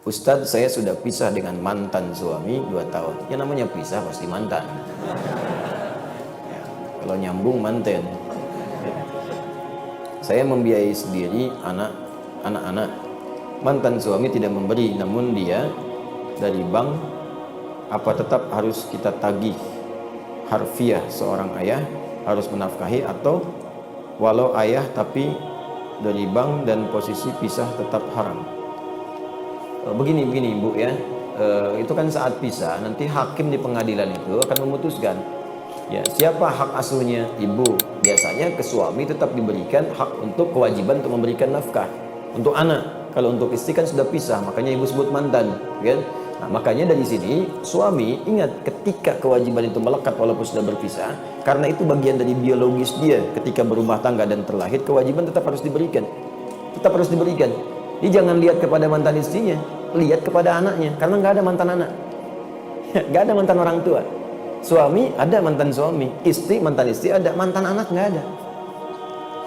Ustadz, saya sudah pisah dengan mantan suami 2 tahun. Ya namanya pisah pasti mantan. Ya, kalau nyambung manten. Saya membiayai sendiri anak-anak. Mantan suami tidak memberi, namun dia dari bank. Apa tetap harus kita tagih harfiah seorang ayah harus menafkahi, atau walau ayah tapi dari bank dan posisi pisah tetap haram? Begini Bu ya, itu kan saat pisah nanti hakim di pengadilan itu akan memutuskan ya siapa hak asuhnya. Ibu biasanya ke suami tetap diberikan hak untuk kewajiban untuk memberikan nafkah untuk anak. Kalau untuk istri kan sudah pisah, makanya ibu sebut mantan kan. Nah, makanya dari sini suami ingat, ketika kewajiban itu melekat walaupun sudah berpisah, karena itu bagian dari biologis dia. Ketika berumah tangga dan terlahir, kewajiban tetap harus diberikan, tetap harus diberikan. Jadi jangan lihat kepada mantan istrinya, lihat kepada anaknya, karena nggak ada mantan anak, nggak ada mantan orang tua. Suami ada mantan suami, istri mantan istri ada, mantan anak nggak ada,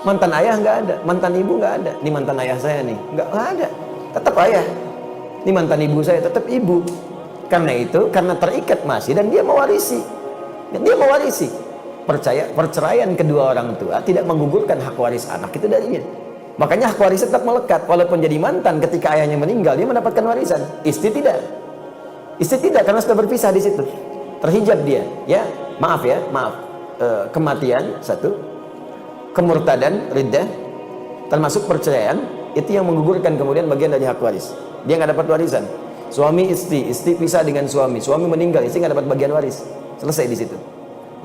mantan ayah nggak ada, mantan ibu nggak ada. Ini mantan ayah saya nih, nggak ada, tetap ayah. Ini mantan ibu saya, tetap ibu. Karena itu, karena terikat masih, dan dia mewarisi, perceraian kedua orang tua tidak menggugurkan hak waris anak itu darinya. Makanya hak waris tetap melekat, walaupun jadi mantan ketika ayahnya meninggal dia mendapatkan warisan. Istri tidak, karena sudah berpisah di situ, terhijab dia. Ya, maaf, kematian satu, kemurtadan, riddah, termasuk perceraian, itu yang menggugurkan kemudian bagian dari hak waris. Dia nggak dapat warisan. Suami istri pisah dengan suami meninggal, istri nggak dapat bagian waris. Selesai di situ.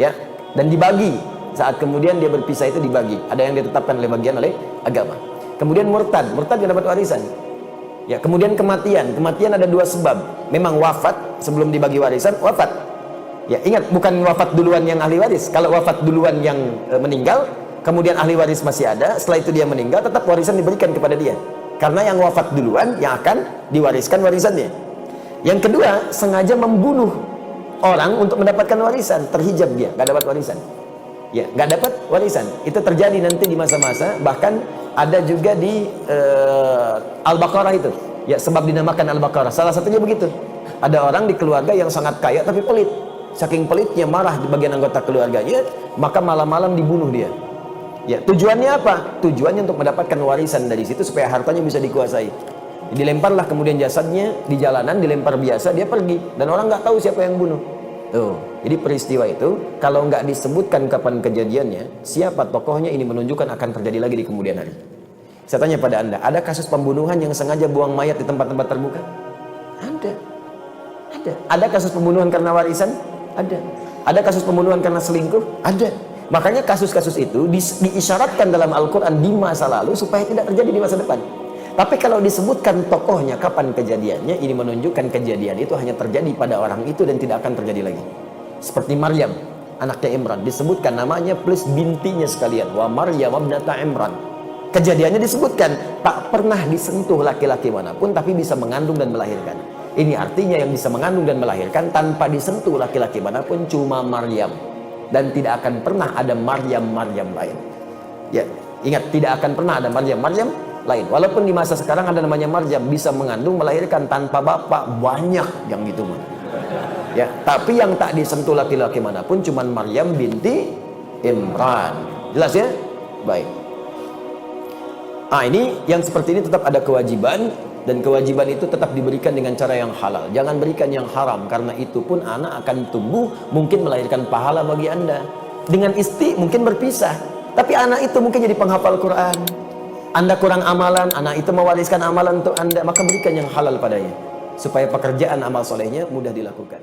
Ya, dan dibagi. Saat kemudian dia berpisah itu dibagi. Ada yang ditetapkan oleh bagian oleh agama. Kemudian murtad nggak dapat warisan. Ya, kemudian kematian ada 2 sebab. Memang wafat sebelum dibagi warisan, wafat. Ya, ingat, bukan wafat duluan yang ahli waris. Kalau wafat duluan yang meninggal, kemudian ahli waris masih ada, setelah itu dia meninggal, tetap warisan diberikan kepada dia. Karena yang wafat duluan yang akan diwariskan warisannya. Yang kedua, sengaja membunuh orang untuk mendapatkan warisan, terhijab dia, nggak dapat warisan. Ya, nggak dapat warisan. Itu terjadi nanti di masa-masa, bahkan ada juga di Al-Baqarah itu. Ya, sebab dinamakan Al-Baqarah. Salah satunya begitu. Ada orang di keluarga yang sangat kaya tapi pelit. Saking pelitnya, marah di bagian anggota keluarganya, maka malam-malam dibunuh dia. Ya, tujuannya apa? Tujuannya untuk mendapatkan warisan dari situ supaya hartanya bisa dikuasai. Dilemparlah kemudian jasadnya di jalanan, dilempar biasa, dia pergi dan orang nggak tahu siapa yang bunuh. Tuh, jadi peristiwa itu kalau nggak disebutkan kapan kejadiannya, siapa tokohnya, ini menunjukkan akan terjadi lagi di kemudian hari. Saya tanya pada Anda, ada kasus pembunuhan yang sengaja buang mayat di tempat-tempat terbuka? Ada. Ada kasus pembunuhan karena warisan? Ada. Ada kasus pembunuhan karena selingkuh? Ada. Makanya kasus-kasus itu diisyaratkan dalam Al-Quran di masa lalu supaya tidak terjadi di masa depan. Tapi kalau disebutkan tokohnya, kapan kejadiannya, ini menunjukkan kejadian itu hanya terjadi pada orang itu dan tidak akan terjadi lagi. Seperti Maryam, anaknya Imran, disebutkan namanya plus bintinya sekalian, wa Maryam ibnata Imran. Kejadiannya disebutkan, tak pernah disentuh laki-laki manapun tapi bisa mengandung dan melahirkan. Ini artinya yang bisa mengandung dan melahirkan tanpa disentuh laki-laki manapun cuma Maryam. Dan tidak akan pernah ada Maryam lain. Ya, ingat, tidak akan pernah ada Maryam lain. Walaupun di masa sekarang ada namanya Maryam, bisa mengandung, melahirkan tanpa bapak, banyak yang gitu. Ya, tapi yang tak disentuh laki-laki manapun cuma Maryam binti Imran. Jelas ya? Baik. Ini yang seperti ini tetap ada kewajiban, dan kewajiban itu tetap diberikan dengan cara yang halal. Jangan berikan yang haram, karena itu pun anak akan tumbuh, mungkin melahirkan pahala bagi Anda. Dengan istri mungkin berpisah, tapi anak itu mungkin jadi penghafal Quran. Anda kurang amalan, anak itu mewariskan amalan untuk Anda, maka berikan yang halal padanya, supaya pekerjaan amal solehnya mudah dilakukan.